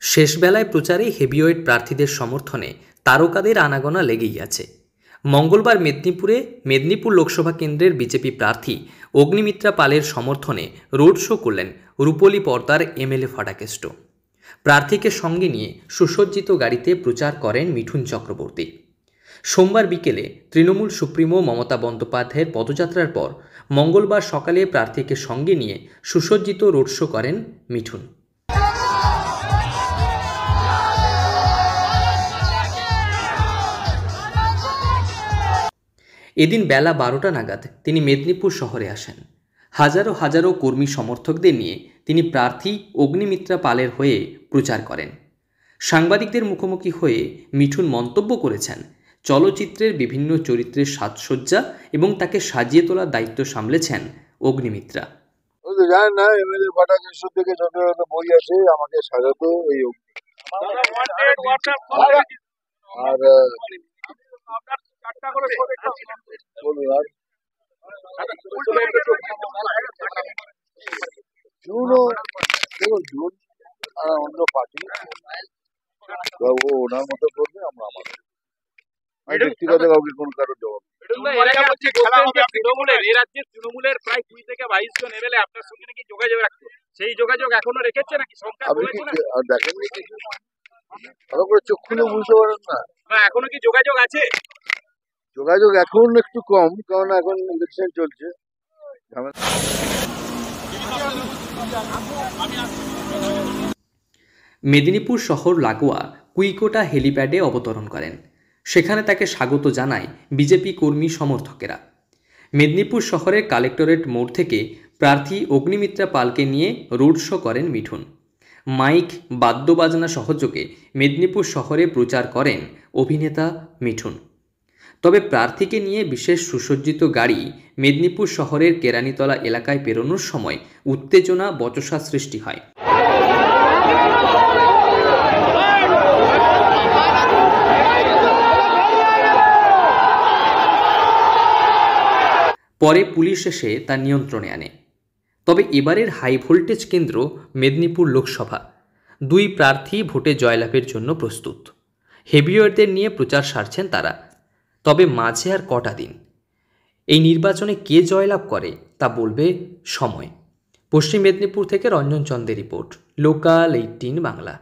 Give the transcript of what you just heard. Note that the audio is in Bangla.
শেষ বেলায় প্রচারে হেভিওয়েট প্রার্থীদের সমর্থনে তারকাদের আনাগোনা লেগেই আছে। মঙ্গলবার মেদিনীপুর লোকসভা কেন্দ্রের বিজেপি প্রার্থী অগ্নিমিত্রা পালের সমর্থনে রোড শো করলেন রূপলী পর্দার এমএলএ ফাটাকেষ্ট। প্রার্থীকে সঙ্গে নিয়ে সুসজ্জিত গাড়িতে প্রচার করেন মিঠুন চক্রবর্তী। সোমবার বিকেলে তৃণমূল সুপ্রিমো মমতা বন্দ্যোপাধ্যায়ের পদযাত্রার পর মঙ্গলবার সকালে প্রার্থীকে সঙ্গে নিয়ে সুসজ্জিত রোড শো করেন মিঠুন। এদিন বেলা 12টা নাগাদ তিনি মেদিনীপুর শহরে আসেন। হাজারো হাজারো কর্মী সমর্থকদের নিয়ে তিনি প্রার্থী অগ্নিমিত্রা পালের হয়ে প্রচার করেন। সাংবাদিকদের মুখোমুখি হয়ে মিঠুন মন্তব্য করেছেন, চলচ্চিত্রের বিভিন্ন চরিত্রের সাজসজ্জা এবং তাকে সাজিয়ে তোলার দায়িত্ব সামলেছেন অগ্নিমিত্রা। জানেন না, এমএলএ ফাটাকেষ্ট থেকে যত বই আসে আমাকে সাজাতো এই আর জুন অন্য পার্টি ওনার মতো করবে, আমরা আমাদের ব্যক্তিগত কাউকে কোন কারো জবাব। তৃণমূলের প্রায় 20 থেকে 22 জন এমএলএ আপনার সঙ্গে নাকি যোগাযোগ রাখতো, সেই যোগাযোগ এখনো রেখেছে নাকি? দেখেননি কিছু, ভালো করে চোখ খুলে বুঝতে পারেন না? এখনো কি যোগাযোগ আছে? যোগাযোগ এখন একটু কম, কারণ এখন ইলেকশন চলছে। মেদিনীপুর শহর লাগোয়া কুইকোটা হেলিপ্যাডে অবতরণ করেন। সেখানে তাকে স্বাগত জানায় বিজেপি কর্মী সমর্থকেরা। মেদিনীপুর শহরের কালেক্টরেট মোড় থেকে প্রার্থী অগ্নিমিত্রা পালকে নিয়ে রোড শো করেন মিঠুন। মাইক, বাদ্যবাজনা সহযোগে মেদিনীপুর শহরে প্রচার করেন অভিনেতা মিঠুন। তবে প্রার্থীকে নিয়ে বিশেষ সুসজ্জিত গাড়ি মেদিনীপুর শহরের কেরানীতলা এলাকায় পেরোনোর সময় উত্তেজনা, বচসা সৃষ্টি হয়। পরে পুলিশ এসে তা নিয়ন্ত্রণে আনে। তবে এবারের হাই ভোল্টেজ কেন্দ্র মেদিনীপুর লোকসভা। দুই প্রার্থী ভোটে জয়লাভের জন্য প্রস্তুত। হেভিওয়েটদের নিয়ে প্রচার সারছেন তারা। তবে মাঝে আর কটা দিন। এই নির্বাচনে কে জয়লাভ করে তা বলবে সময়। পশ্চিম মেদিনীপুর থেকে রঞ্জন চন্দের রিপোর্ট, লোকাল 18 বাংলা।